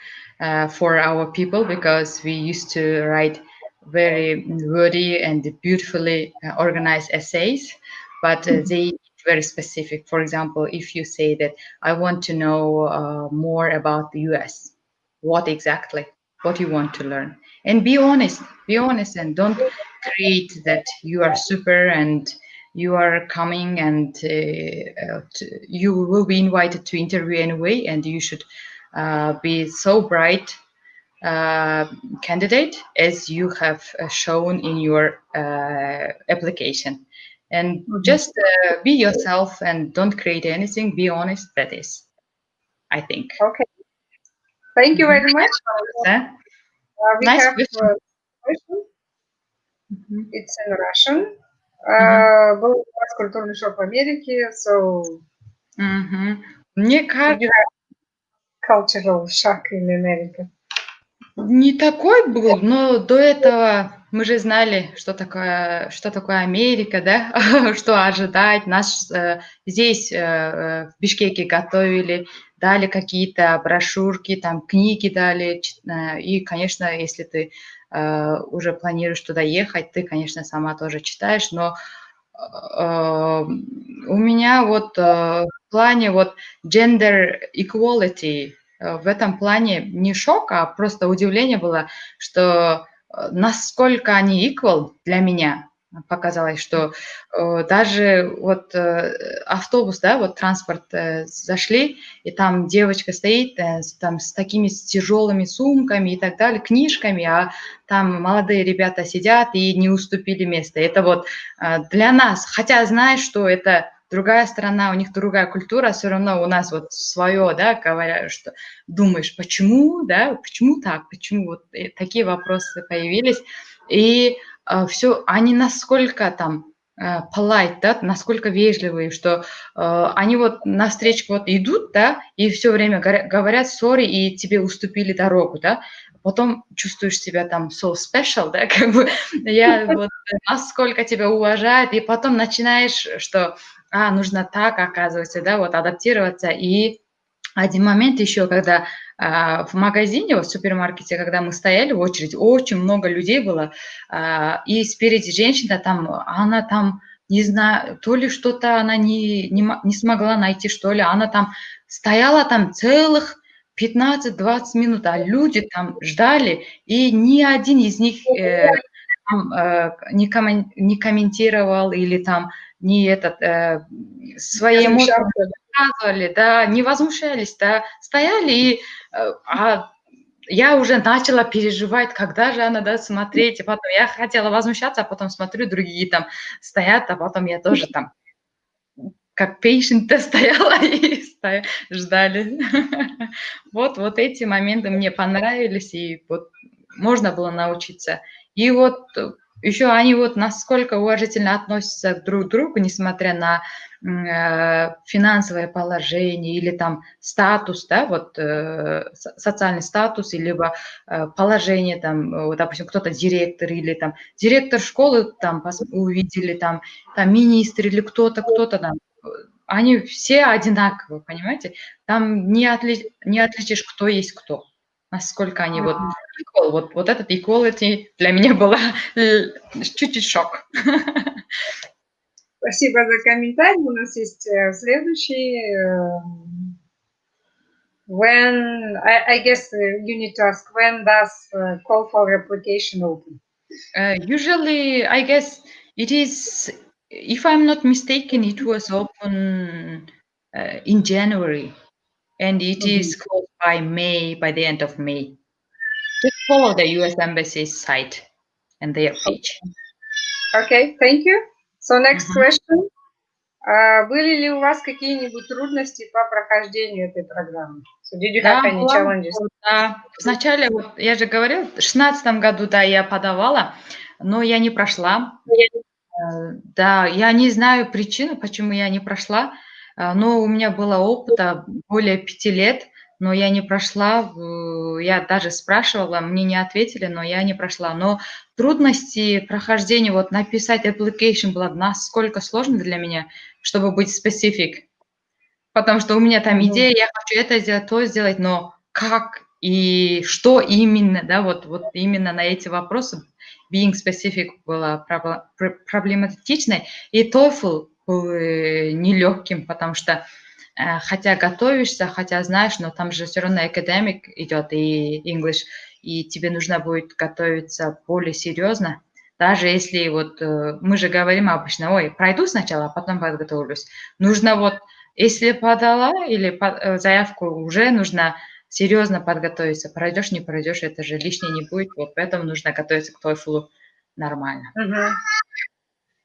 [SPEAKER 2] for our people, because we used to write very wordy and beautifully organized essays, but they very specific. For example, if you say that I want to know more about the US, what exactly, what you want to learn, and be honest, and don't create that you are super and you are coming and you will be invited to interview anyway, and you should be so bright uh, candidate as you have shown in your application, and just be yourself and don't create anything. Be honest. That is, I think.
[SPEAKER 1] Okay, thank you very much.
[SPEAKER 2] Huh?
[SPEAKER 1] We
[SPEAKER 2] Nice
[SPEAKER 1] have
[SPEAKER 2] question.
[SPEAKER 1] question.
[SPEAKER 2] Мгм.
[SPEAKER 1] It's in Russian.
[SPEAKER 2] Мгм.
[SPEAKER 1] Был у вас культурный шок в Америке, so
[SPEAKER 2] Мгм. Мне
[SPEAKER 1] did
[SPEAKER 2] кажется,
[SPEAKER 1] you have cultural shock in America?
[SPEAKER 2] не такой был, но до этого мы же знали, что такое Америка, да, что ожидать. Нас здесь в Бишкеке готовили, дали какие-то брошюрки, там книги дали. И, конечно, если ты уже планируешь туда ехать, ты, конечно, сама тоже читаешь, но у меня вот в плане вот gender equality в этом плане не шок, а просто удивление было, что насколько они equal для меня. Показалось, что даже вот автобус, да, вот транспорт зашли, и там девочка стоит там с такими тяжелыми сумками и так далее, книжками, а там молодые ребята сидят и не уступили место. Это вот для нас, хотя знаешь, что это другая страна, у них другая культура, все равно у нас вот свое, да, говорят, что думаешь, почему, да, почему так, почему вот такие вопросы появились, и все, они насколько там polite, да, насколько вежливые, что они вот навстречу вот идут, да, и все время говорят sorry, и тебе уступили дорогу, да, потом чувствуешь себя там so special, да, как бы я вот насколько тебя уважают, и потом начинаешь, что нужно так, оказывается, да, вот адаптироваться, и один момент еще, когда в магазине, в супермаркете, когда мы стояли в очереди, очень много людей было, и спереди женщина там, она там, не знаю, то ли что-то она не смогла найти, что ли, она там стояла там целых 15-20 минут, а люди там ждали, и ни один из них там, не комментировал или там не этот, свои эмоции
[SPEAKER 1] Возмущался.
[SPEAKER 2] рассказывали, да, не возмущались, да, стояли, и я уже начала переживать, когда же она даст смотреть, а потом я хотела возмущаться, а потом смотрю, другие там стоят, а потом я тоже там как patient стояла и ждали. Вот эти моменты мне понравились, и вот можно было научиться. И вот еще они вот насколько уважительно относятся друг к другу, несмотря на финансовое положение или там статус, да, вот социальный статус, или положение там, допустим, кто-то директор или там директор школы там увидели, там министр или кто-то там, они все одинаковые, понимаете? Там не отличишь, кто есть кто. Насколько они вот equal. Вот этот equality для меня была чуть-чуть шок.
[SPEAKER 1] Спасибо за комментарий. У нас есть следующий. When I guess you need to ask when does call for application open?
[SPEAKER 2] Usually, I guess it is, if I'm not mistaken, it was open in January, and it is closed by May, by the end of May. Just follow the US Embassy's site and their page.
[SPEAKER 1] Okay, thank you. So next
[SPEAKER 2] Мгм.
[SPEAKER 1] question. Были ли у вас какие-нибудь трудности по прохождению этой программы? So did you have
[SPEAKER 2] Да,
[SPEAKER 1] any
[SPEAKER 2] была,
[SPEAKER 1] challenges?
[SPEAKER 2] да. Вначале, вот я же говорила, в 16 году, да, я подавала, но я не прошла. Да, я не знаю причину, почему я не прошла, но у меня было опыта более 5 лет, но я не прошла. Я даже спрашивала, мне не ответили, но я не прошла. Но трудности прохождения, вот написать application было насколько сложно для меня, чтобы быть specific. Потому что у меня там идея, я хочу это сделать, то сделать, но как и что именно, да, вот именно на эти вопросы being specific было проблематично, и TOEFL был нелегким, потому что хотя готовишься, хотя знаешь, но там же все равно academic идет и English, и тебе нужно будет готовиться более серьезно. Даже если вот мы же говорим обычно, ой, пройду сначала, а потом подготовлюсь. Нужно вот если подала или заявку, уже нужно серьезно подготовиться. Пройдешь, не пройдешь, это же лишнее не будет. Вот поэтому нужно готовиться к TOEFL нормально.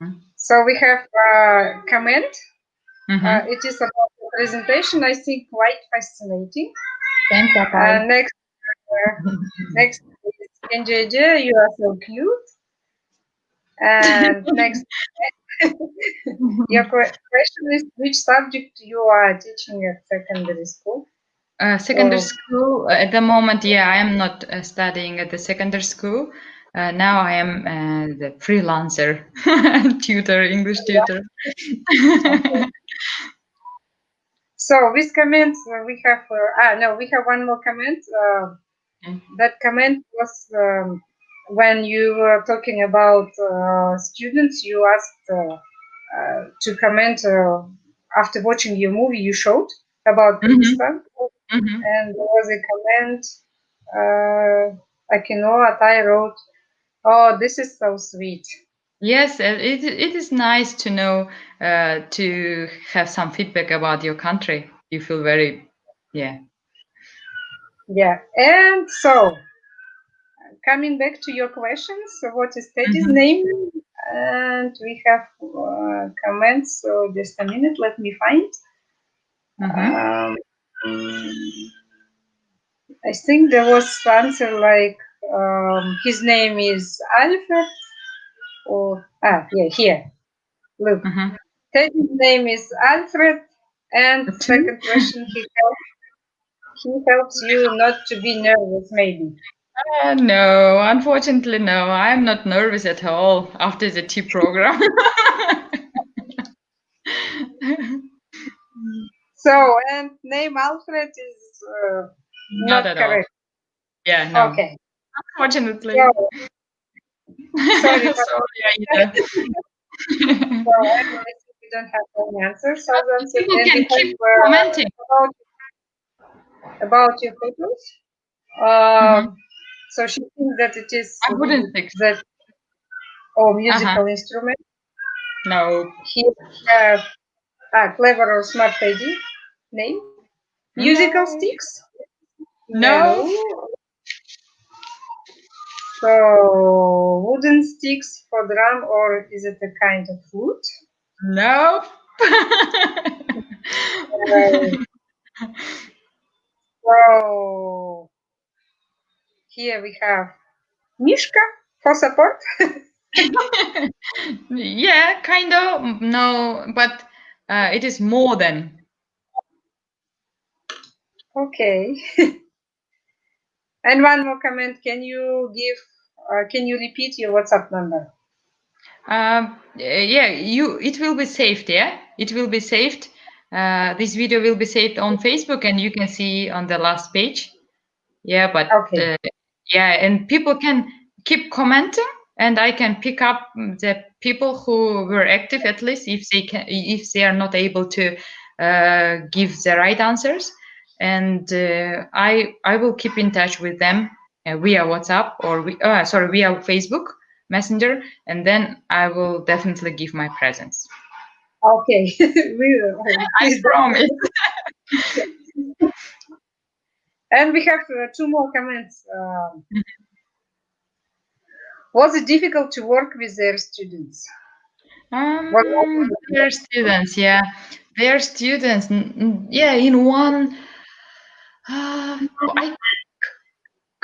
[SPEAKER 1] So we have a comment.
[SPEAKER 2] Мгм.
[SPEAKER 1] It is about the presentation. I think quite fascinating.
[SPEAKER 2] Всем пока.
[SPEAKER 1] Next is Kenzhe, you are so cute. And next, your question is which subject you are teaching at secondary school?
[SPEAKER 2] Secondary school, at the moment, yeah, I am not studying at the secondary school. Now I am the freelancer tutor, English tutor.
[SPEAKER 1] So with comments, we have we have one more comment. That comment was when you were talking about students. You asked to comment after watching your movie you showed about Pakistan, and there was a comment. Akinoa Tai wrote, "Oh, this is so sweet."
[SPEAKER 2] Yes, it is nice to know, to have some feedback about your country. You feel very, yeah.
[SPEAKER 1] Yeah, and so coming back to your questions, so what is Teddy's name? And we have comments. So just a minute, let me find. I think there was answer like his name is Alfred, or yeah, here. Look, Teddy's name is Alfred, and second question, he helps you not to be nervous, maybe.
[SPEAKER 2] No, unfortunately, no. I'm not nervous at all after the tea program.
[SPEAKER 1] So, and name Alfred is
[SPEAKER 2] Not
[SPEAKER 1] not
[SPEAKER 2] at all.
[SPEAKER 1] correct.
[SPEAKER 2] Yeah, no.
[SPEAKER 1] Okay.
[SPEAKER 2] Unfortunately.
[SPEAKER 1] So, sorry for
[SPEAKER 2] Sorry,
[SPEAKER 1] that.
[SPEAKER 2] Aida.
[SPEAKER 1] So, I think we don't have any answers. So, the answer,
[SPEAKER 2] People
[SPEAKER 1] and we
[SPEAKER 2] can
[SPEAKER 1] have
[SPEAKER 2] keep commenting.
[SPEAKER 1] about your photos.
[SPEAKER 2] Mhm.
[SPEAKER 1] So she thinks that it is
[SPEAKER 2] I wouldn't think so.
[SPEAKER 1] that or
[SPEAKER 2] Uh-huh.
[SPEAKER 1] musical instrument.
[SPEAKER 2] No.
[SPEAKER 1] Here we have a clever or smart lady name. Musical
[SPEAKER 2] No.
[SPEAKER 1] sticks?
[SPEAKER 2] No.
[SPEAKER 1] No. So wooden sticks for drum, or is it a kind of flute?
[SPEAKER 2] No.
[SPEAKER 1] Uh, so here we have Mishka for support.
[SPEAKER 2] Yeah, kind of. No, but it is more than.
[SPEAKER 1] Okay. And one more comment. Can you repeat your WhatsApp number?
[SPEAKER 2] Yeah, it will be saved. Yeah, it will be saved. This video will be saved on Facebook, and you can see on the last page. Yeah, but
[SPEAKER 1] Okay.
[SPEAKER 2] yeah, and people can keep commenting, and I can pick up the people who were active at least if they are not able to give the right answers, and I will keep in touch with them via WhatsApp or via Facebook Messenger, and then I will definitely give my presents.
[SPEAKER 1] Okay.
[SPEAKER 2] I
[SPEAKER 1] Please
[SPEAKER 2] promise.
[SPEAKER 1] don't. And we have two more comments. Was it difficult to work with their students? Was
[SPEAKER 2] Their students, yeah, their students, yeah. In one,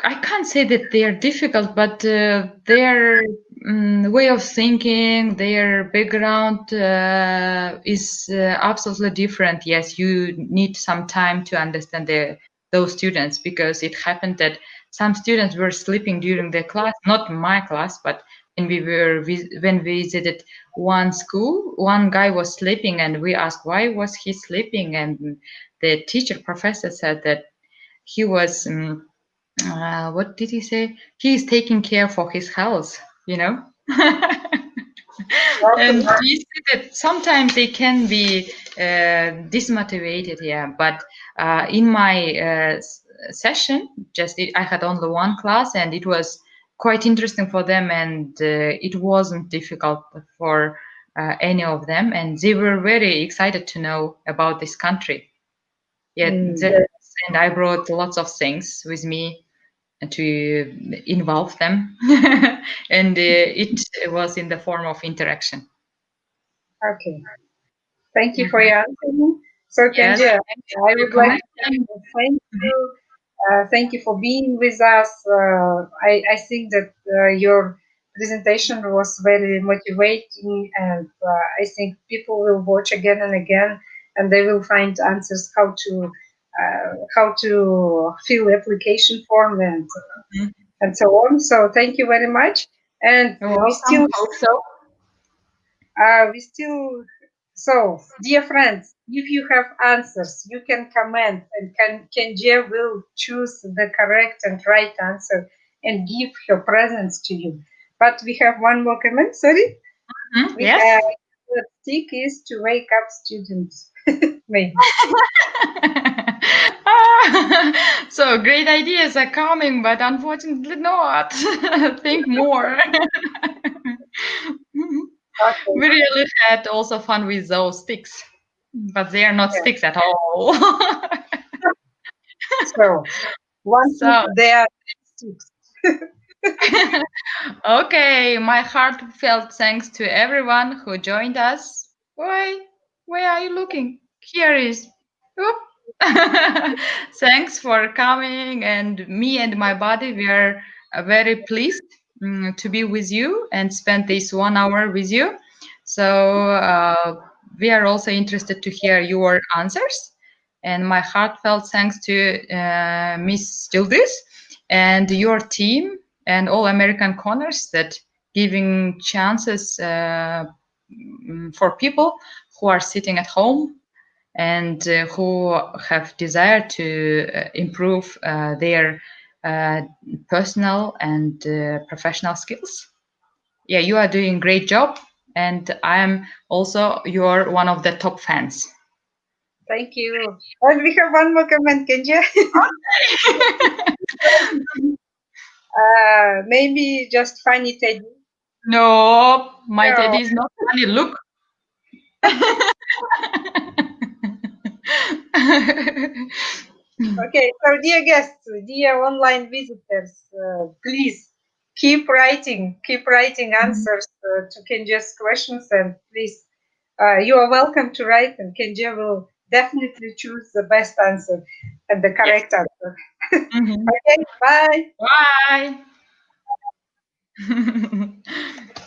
[SPEAKER 2] I can't say that they are difficult, but their way of thinking, their background is absolutely different. Yes, you need some time to understand those students because it happened that some students were sleeping during the class, not my class, but when we visited one school, one guy was sleeping, and we asked why was he sleeping, and the teacher professor said that he was. What did he say? He is taking care for his health, you know. And
[SPEAKER 1] okay?
[SPEAKER 2] you see that sometimes they can be dismotivated, yeah. But in my session, I had only one class, and it was quite interesting for them, and it wasn't difficult for any of them, and they were very excited to know about this country. Yeah,
[SPEAKER 1] Mm,
[SPEAKER 2] and I brought lots of things with me to involve them, and it was in the form of interaction.
[SPEAKER 1] okay. Thank you for
[SPEAKER 2] Mhm.
[SPEAKER 1] your answer. So,
[SPEAKER 2] Yes,
[SPEAKER 1] Kenzhe,
[SPEAKER 2] thanks
[SPEAKER 1] I
[SPEAKER 2] for your
[SPEAKER 1] would like
[SPEAKER 2] comment.
[SPEAKER 1] to thank you. Thank you for being with us. I think that your presentation was very motivating, and I think people will watch again and again, and they will find answers how to fill application form
[SPEAKER 2] Mhm.
[SPEAKER 1] and so on. So thank you very much. And
[SPEAKER 2] You're welcome. Hope so.
[SPEAKER 1] we still, so dear friends, if you have answers, you can comment, and Kenjie will choose the correct and right answer and give her presents to you. But we have one more comment. Sorry, we
[SPEAKER 2] Yes.
[SPEAKER 1] have the stick is to wake up students. Maybe.
[SPEAKER 2] So great ideas are coming, but unfortunately not. Think more.
[SPEAKER 1] Okay.
[SPEAKER 2] We really had also fun with those sticks, but they are not
[SPEAKER 1] Yeah.
[SPEAKER 2] sticks at all.
[SPEAKER 1] So one thing,
[SPEAKER 2] So,
[SPEAKER 1] they are sticks.
[SPEAKER 2] okay, my heartfelt thanks to everyone who joined us. Why? Where are you looking? Here is. Oop. Thanks for coming, and me and my body we are very pleased to be with you and spend this 1 hour with you. So we are also interested to hear your answers. And my heartfelt thanks to Miss Jildis and your team and all American Corners that giving chances for people who are sitting at home and who have desire to improve their uh, personal and professional skills. Yeah, you are doing great job, and I am also your one of the top fans.
[SPEAKER 1] Thank you. And we have one more comment, Kenzhe. Maybe just funny Teddy.
[SPEAKER 2] No, my
[SPEAKER 1] No.
[SPEAKER 2] teddy is not funny. Look.
[SPEAKER 1] Okay, so dear guests, dear online visitors, please keep writing answers to Kenja's questions, and please, you are welcome to write, and Kenja will definitely choose the best answer and the
[SPEAKER 2] Yes.
[SPEAKER 1] correct answer.
[SPEAKER 2] Mhm.
[SPEAKER 1] Okay, bye.
[SPEAKER 2] Bye.